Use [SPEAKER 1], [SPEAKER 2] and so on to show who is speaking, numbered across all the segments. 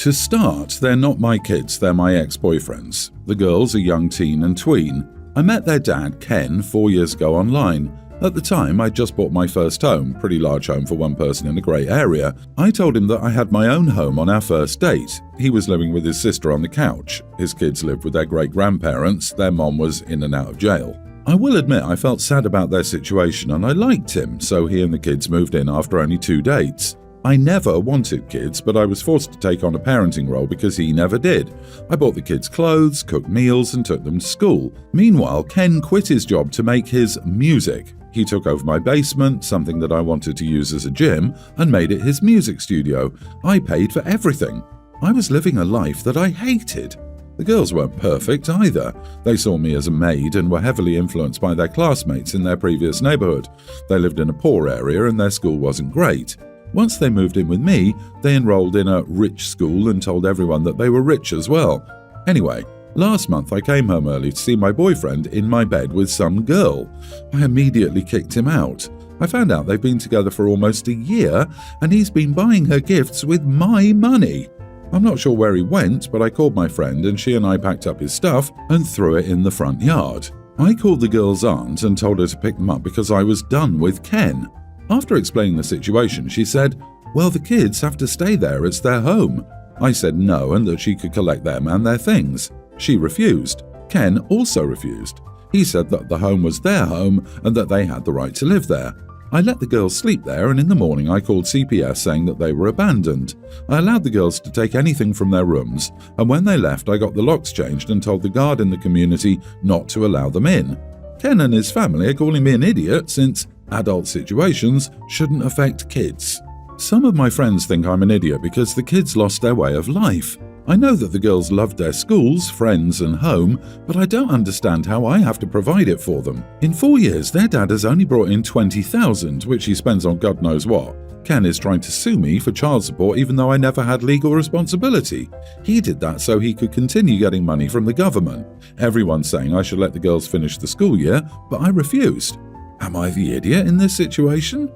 [SPEAKER 1] To start, they're not my kids, they're my ex-boyfriends. The girls are young teen and tween. I met their dad, Ken, 4 years ago online. At the time, I'd just bought my first home, pretty large home for one person in a great area. I told him that I had my own home on our first date. He was living with his sister on the couch. His kids lived with their great-grandparents. Their mom was in and out of jail. I will admit I felt sad about their situation and I liked him, so he and the kids moved in after only 2 dates. I never wanted kids, but I was forced to take on a parenting role because he never did. I bought the kids clothes, cooked meals, and took them to school. Meanwhile, Ken quit his job to make his music. He took over my basement, something that I wanted to use as a gym, and made it his music studio. I paid for everything. I was living a life that I hated. The girls weren't perfect either. They saw me as a maid and were heavily influenced by their classmates in their previous neighborhood. They lived in a poor area and their school wasn't great. Once they moved in with me, they enrolled in a rich school and told everyone that they were rich as well. Anyway, last month I came home early to see my boyfriend in my bed with some girl. I immediately kicked him out. I found out they've been together for almost a year and he's been buying her gifts with my money. I'm not sure where he went, but I called my friend and she and I packed up his stuff and threw it in the front yard. I called the girl's aunt and told her to pick them up because I was done with Ken. After explaining the situation, she said, "Well, the kids have to stay there, it's their home." I said no and that she could collect them and their things. She refused. Ken also refused. He said that the home was their home and that they had the right to live there. I let the girls sleep there and in the morning I called CPS saying that they were abandoned. I allowed the girls to take anything from their rooms and when they left I got the locks changed and told the guard in the community not to allow them in. Ken and his family are calling me an idiot since adult situations shouldn't affect kids. Some of my friends think I'm an idiot because the kids lost their way of life. I know that the girls loved their schools, friends and home, but I don't understand how I have to provide it for them. In 4 years, their dad has only brought in $20,000, which he spends on God knows what. Ken is trying to sue me for child support even though I never had legal responsibility. He did that so he could continue getting money from the government. Everyone's saying I should let the girls finish the school year, but I refused. Am I the idiot in this situation?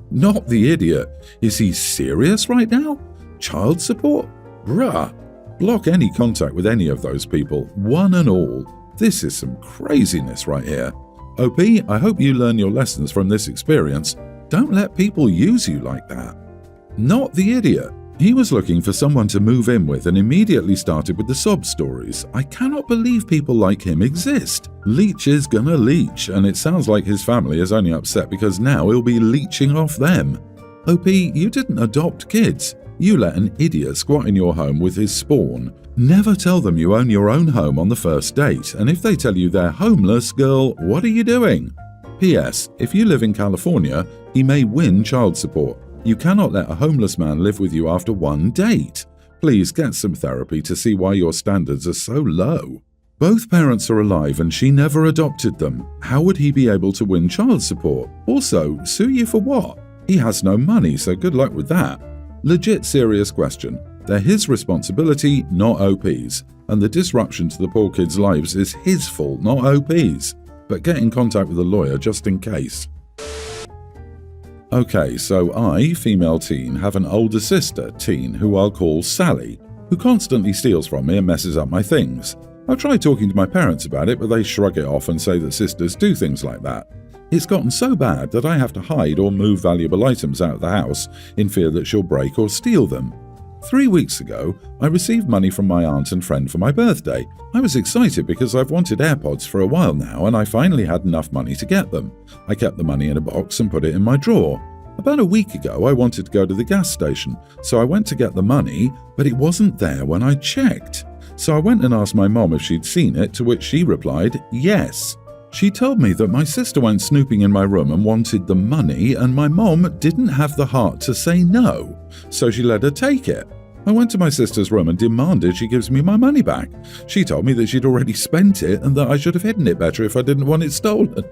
[SPEAKER 1] Not the idiot. Is he serious right now? Child support? Bruh. Block any contact with any of those people, one and all. This is some craziness right here. OP, I hope you learn your lessons from this experience. Don't let people use you like that. Not the idiot. He was looking for someone to move in with and immediately started with the sob stories. I cannot believe people like him exist. Leech is gonna leech, and it sounds like his family is only upset because now he'll be leeching off them. OP, you didn't adopt kids. You let an idiot squat in your home with his spawn. Never tell them you own your own home on the first date, and if they tell you they're homeless, girl, what are you doing? P.S. If you live in California, he may win child support. You cannot let a homeless man live with you after one date. Please get some therapy to see why your standards are so low. Both parents are alive and she never adopted them. How would he be able to win child support? Also, sue you for what? He has no money, so good luck with that. Legit serious question. They're his responsibility, not OP's. And the disruption to the poor kids' lives is his fault, not OP's. But get in contact with a lawyer just in case. Okay, so I, female teen, have an older sister, teen, who I'll call Sally, who constantly steals from me and messes up my things. I've tried talking to my parents about it, but they shrug it off and say that sisters do things like that. It's gotten so bad that I have to hide or move valuable items out of the house in fear that she'll break or steal them. 3 weeks ago, I received money from my aunt and friend for my birthday. I was excited because I've wanted AirPods for a while now and I finally had enough money to get them. I kept the money in a box and put it in my drawer. About a week ago, I wanted to go to the gas station, so I went to get the money, but it wasn't there when I checked. So I went and asked my mom if she'd seen it, to which she replied, yes. She told me that my sister went snooping in my room and wanted the money, and my mom didn't have the heart to say no, so she let her take it. I went to my sister's room and demanded she gives me my money back. She told me that she'd already spent it and that I should have hidden it better if I didn't want it stolen.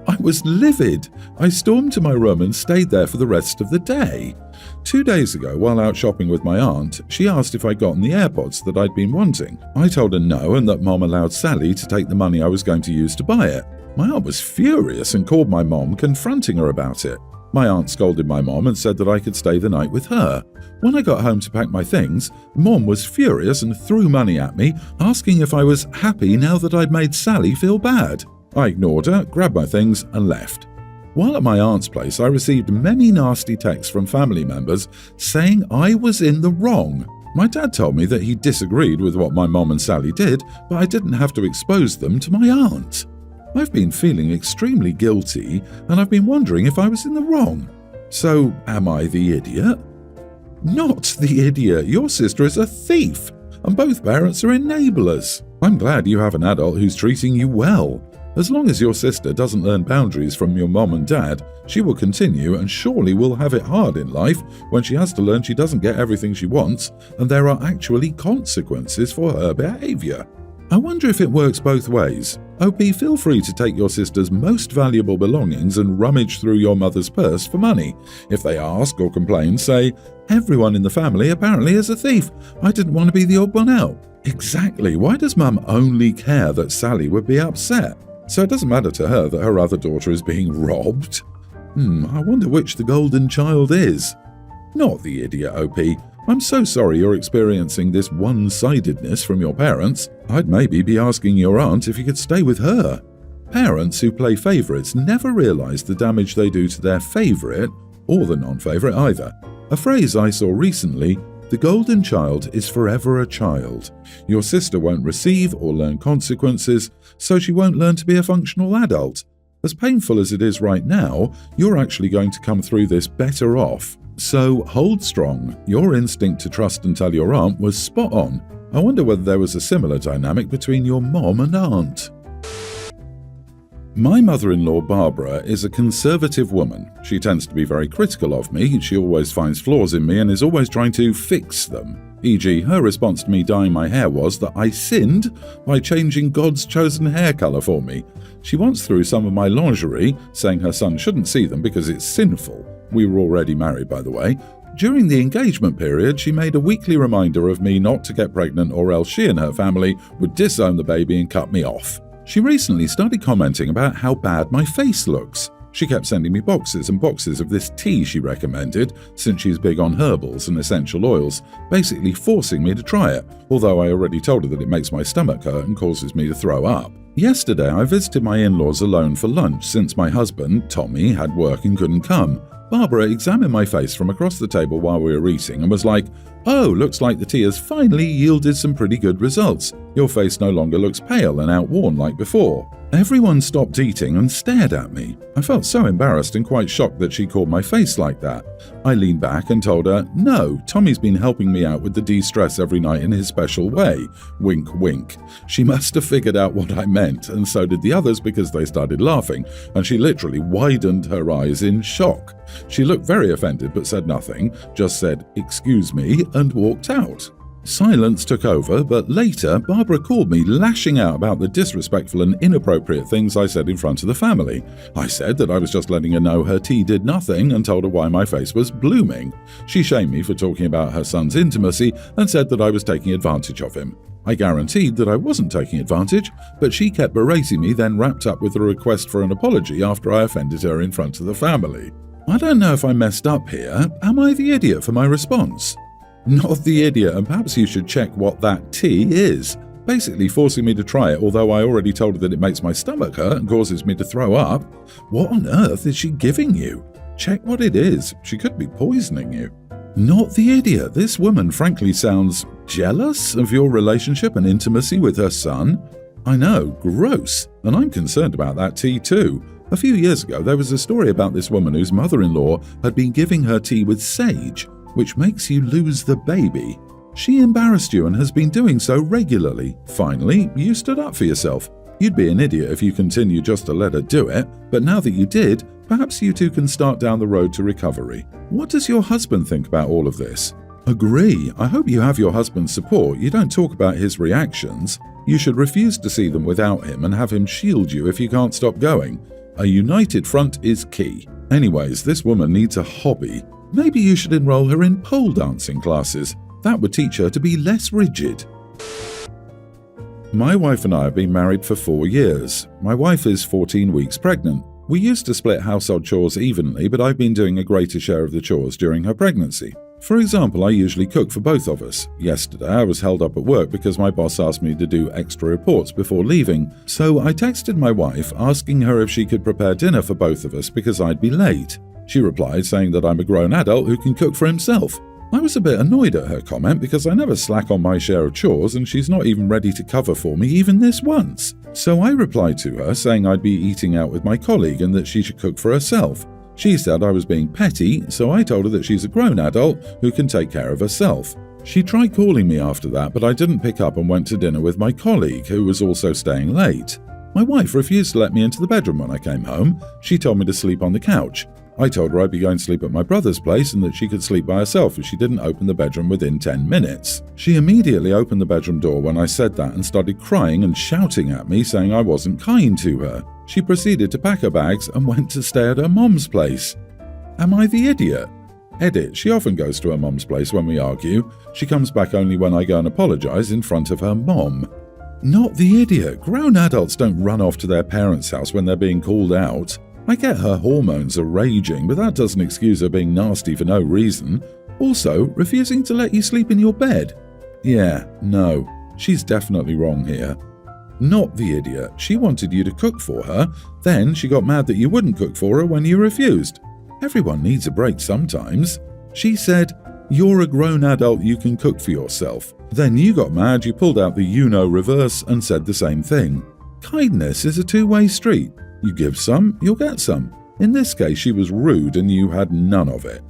[SPEAKER 1] I was livid. I stormed to my room and stayed there for the rest of the day. 2 days ago, while out shopping with my aunt, she asked if I'd gotten the AirPods that I'd been wanting. I told her no and that Mom allowed Sally to take the money I was going to use to buy it. My aunt was furious and called my mom, confronting her about it. My aunt scolded my mom and said that I could stay the night with her. When I got home to pack my things, Mom was furious and threw money at me, asking if I was happy now that I'd made Sally feel bad. I ignored her, grabbed my things and left. While at my aunt's place, I received many nasty texts from family members saying I was in the wrong. My dad told me that he disagreed with what my mom and Sally did, but I didn't have to expose them to my aunt. I've been feeling extremely guilty, and I've been wondering if I was in the wrong. So, am I the idiot? Not the idiot. Your sister is a thief, and both parents are enablers. I'm glad you have an adult who's treating you well. As long as your sister doesn't learn boundaries from your mom and dad, she will continue and surely will have it hard in life when she has to learn she doesn't get everything she wants, and there are actually consequences for her behavior. I wonder if it works both ways. OP, feel free to take your sister's most valuable belongings and rummage through your mother's purse for money. If they ask or complain, say, "Everyone in the family apparently is a thief. I didn't want to be the odd one out." Exactly. Why does Mum only care that Sally would be upset? So it doesn't matter to her that her other daughter is being robbed? I wonder which the golden child is. Not the idiot, OP. I'm so sorry you're experiencing this one-sidedness from your parents. I'd maybe be asking your aunt if you could stay with her. Parents who play favourites never realise the damage they do to their favourite, or the non-favourite either. A phrase I saw recently, "The golden child is forever a child." Your sister won't receive or learn consequences, so she won't learn to be a functional adult. As painful as it is right now, you're actually going to come through this better off. So hold strong. Your instinct to trust and tell your aunt was spot on. I wonder whether there was a similar dynamic between your mom and aunt. My mother-in-law Barbara is a conservative woman. She tends to be very critical of me. She always finds flaws in me and is always trying to fix them. E.g., her response to me dyeing my hair was that I sinned by changing God's chosen hair colour for me. She once threw some of my lingerie, saying her son shouldn't see them because it's sinful. We were already married, by the way. During the engagement period, she made a weekly reminder of me not to get pregnant or else she and her family would disown the baby and cut me off. She recently started commenting about how bad my face looks. She kept sending me boxes and boxes of this tea she recommended, since she's big on herbals and essential oils, basically forcing me to try it, although I already told her that it makes my stomach hurt and causes me to throw up. Yesterday, I visited my in-laws alone for lunch since my husband, Tommy, had work and couldn't come. Barbara examined my face from across the table while we were eating and was like, "Oh, looks like the tea has finally yielded some pretty good results. Your face no longer looks pale and outworn like before." Everyone stopped eating and stared at me. I felt so embarrassed and quite shocked that she called my face like that. I leaned back and told her, "No, Tommy's been helping me out with the de-stress every night in his special way." Wink, wink. She must have figured out what I meant, and so did the others because they started laughing, and she literally widened her eyes in shock. She looked very offended but said nothing, just said, "Excuse me," and walked out. Silence took over, but later Barbara called me, lashing out about the disrespectful and inappropriate things I said in front of the family. I said that I was just letting her know her tea did nothing and told her why my face was blooming. She shamed me for talking about her son's intimacy and said that I was taking advantage of him. I guaranteed that I wasn't taking advantage, but she kept berating me, then wrapped up with a request for an apology after I offended her in front of the family. I don't know if I messed up here. Am I the idiot for my response? Not the idiot, and perhaps you should check what that tea is. Basically forcing me to try it, although I already told her that it makes my stomach hurt and causes me to throw up. What on earth is she giving you? Check what it is. She could be poisoning you. Not the idiot. This woman frankly sounds jealous of your relationship and intimacy with her son. I know, gross. And I'm concerned about that tea too. A few years ago, there was a story about this woman whose mother-in-law had been giving her tea with sage, which makes you lose the baby. She embarrassed you and has been doing so regularly. Finally, you stood up for yourself. You'd be an idiot if you continued just to let her do it, but now that you did, perhaps you two can start down the road to recovery. What does your husband think about all of this? Agree. I hope you have your husband's support. You don't talk about his reactions. You should refuse to see them without him and have him shield you if you can't stop going. A united front is key. Anyways, this woman needs a hobby. Maybe you should enroll her in pole dancing classes. That would teach her to be less rigid. My wife and I have been married for 4 years. My wife is 14 weeks pregnant. We used to split household chores evenly, but I've been doing a greater share of the chores during her pregnancy. For example, I usually cook for both of us. Yesterday, I was held up at work because my boss asked me to do extra reports before leaving, so I texted my wife asking her if she could prepare dinner for both of us because I'd be late. She replied saying that I'm a grown adult who can cook for himself. I was a bit annoyed at her comment because I never slack on my share of chores and she's not even ready to cover for me even this once. So I replied to her saying I'd be eating out with my colleague and that she should cook for herself. She said I was being petty, so I told her that she's a grown adult who can take care of herself. She tried calling me after that, but I didn't pick up and went to dinner with my colleague, who was also staying late. My wife refused to let me into the bedroom when I came home. She told me to sleep on the couch. I told her I'd be going to sleep at my brother's place and that she could sleep by herself if she didn't open the bedroom within 10 minutes. She immediately opened the bedroom door when I said that and started crying and shouting at me, saying I wasn't kind to her. She proceeded to pack her bags and went to stay at her mom's place. Am I the idiot? Edit, she often goes to her mom's place when we argue. She comes back only when I go and apologize in front of her mom. Not the idiot. Grown adults don't run off to their parents' house when they're being called out. I get her hormones are raging, but that doesn't excuse her being nasty for no reason. Also, refusing to let you sleep in your bed. Yeah, no, she's definitely wrong here. Not the idiot. She wanted you to cook for her, then she got mad that you wouldn't cook for her when you refused. Everyone needs a break sometimes. She said, "You're a grown adult, you can cook for yourself." Then you got mad, you pulled out the reverse and said the same thing. Kindness is a two-way street. You give some, you'll get some. In this case, she was rude and you had none of it.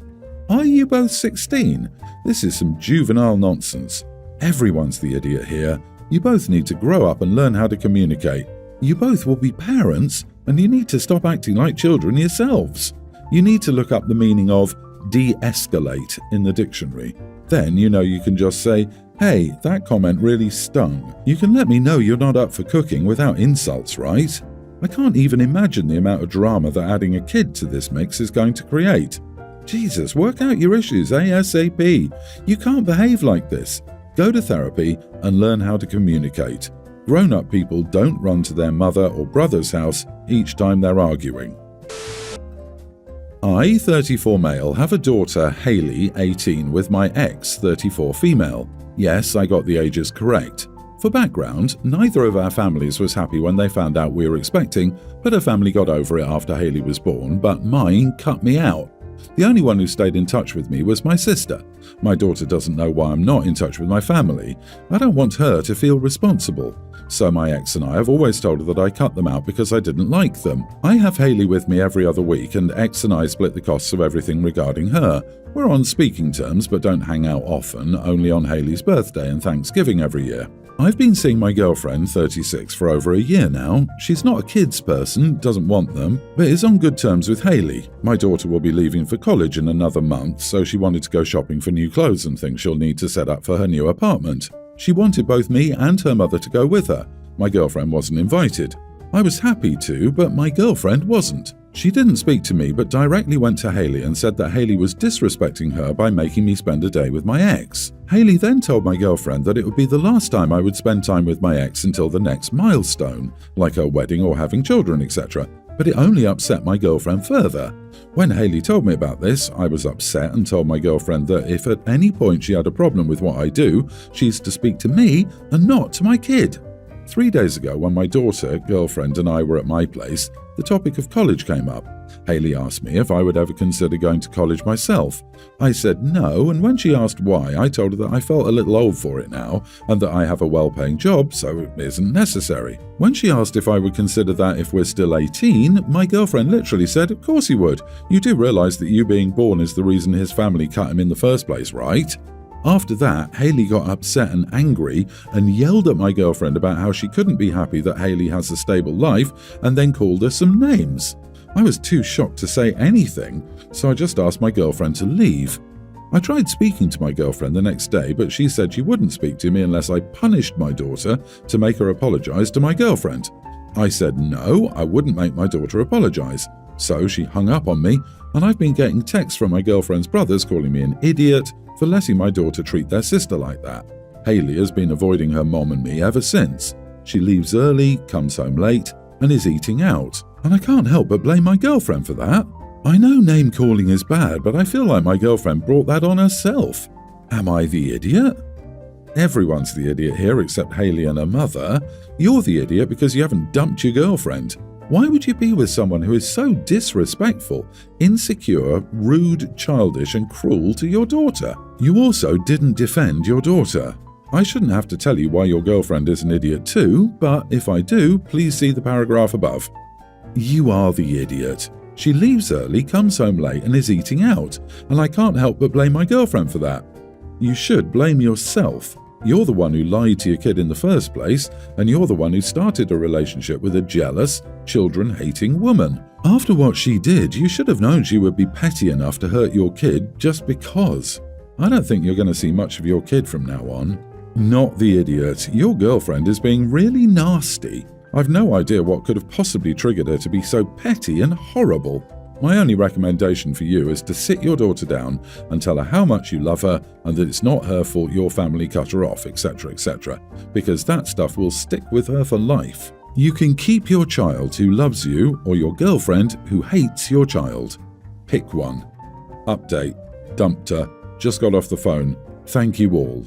[SPEAKER 1] Are you both 16? This is some juvenile nonsense. Everyone's the idiot here. You both need to grow up and learn how to communicate. You both will be parents, and you need to stop acting like children yourselves. You need to look up the meaning of de-escalate in the dictionary. Then you can just say, "Hey, that comment really stung." You can let me know you're not up for cooking without insults, right? I can't even imagine the amount of drama that adding a kid to this mix is going to create. Jesus, work out your issues ASAP. You can't behave like this. Go to therapy and learn how to communicate. Grown-up people don't run to their mother or brother's house each time they're arguing. I, 34 male, have a daughter, Hayley, 18, with my ex, 34 female. Yes, I got the ages correct. For background, neither of our families was happy when they found out we were expecting, but her family got over it after Hayley was born, but mine cut me out. The only one who stayed in touch with me was my sister. My daughter doesn't know why I'm not in touch with my family. I don't want her to feel responsible. So my ex and I have always told her that I cut them out because I didn't like them. I have Hayley with me every other week and ex and I split the costs of everything regarding her. We're on speaking terms but don't hang out often, only on Hayley's birthday and Thanksgiving every year. I've been seeing my girlfriend, 36, for over a year now. She's not a kids person, doesn't want them, but is on good terms with Hayley. My daughter will be leaving for college in another month, so she wanted to go shopping for new clothes and things she'll need to set up for her new apartment. She wanted both me and her mother to go with her. My girlfriend wasn't invited. I was happy to, but my girlfriend wasn't. She didn't speak to me but directly went to Hayley and said that Hayley was disrespecting her by making me spend a day with my ex. Hayley then told my girlfriend that it would be the last time I would spend time with my ex until the next milestone, like her wedding or having children, etc. But it only upset my girlfriend further. When Hayley told me about this, I was upset and told my girlfriend that if at any point she had a problem with what I do, she's to speak to me and not to my kid. 3 days ago, when my daughter, girlfriend and I were at my place, the topic of college came up. Hayley asked me if I would ever consider going to college myself. I said no, and when she asked why, I told her that I felt a little old for it now, and that I have a well-paying job, so it isn't necessary. When she asked if I would consider that if we're still 18, my girlfriend literally said, "Of course he would. You do realise that you being born is the reason his family cut him in the first place, right?" After that, Hayley got upset and angry and yelled at my girlfriend about how she couldn't be happy that Hayley has a stable life and then called her some names. I was too shocked to say anything, so I just asked my girlfriend to leave. I tried speaking to my girlfriend the next day, but she said she wouldn't speak to me unless I punished my daughter to make her apologize to my girlfriend. I said no, I wouldn't make my daughter apologize. So she hung up on me, and I've been getting texts from my girlfriend's brothers calling me an idiot for letting my daughter treat their sister like that. Hayley has been avoiding her mom and me ever since. She leaves early, comes home late, and is eating out. And I can't help but blame my girlfriend for that. I know name-calling is bad, but I feel like my girlfriend brought that on herself. Am I the idiot? Everyone's the idiot here except Hayley and her mother. You're the idiot because you haven't dumped your girlfriend. Why would you be with someone who is so disrespectful, insecure, rude, childish, and cruel to your daughter? You also didn't defend your daughter. I shouldn't have to tell you why your girlfriend is an idiot too, but if I do, please see the paragraph above. You are the idiot. She leaves early, comes home late, and is eating out, and I can't help but blame my girlfriend for that. You should blame yourself. You're the one who lied to your kid in the first place, and you're the one who started a relationship with a jealous, children-hating woman. After what she did, you should have known she would be petty enough to hurt your kid just because. I don't think you're going to see much of your kid from now on. Not the idiot. Your girlfriend is being really nasty. I've no idea what could have possibly triggered her to be so petty and horrible. My only recommendation for you is to sit your daughter down and tell her how much you love her and that it's not her fault your family cut her off, etc., etc., because that stuff will stick with her for life. You can keep your child who loves you or your girlfriend who hates your child. Pick one. Update. Dumped her. Just got off the phone. Thank you all.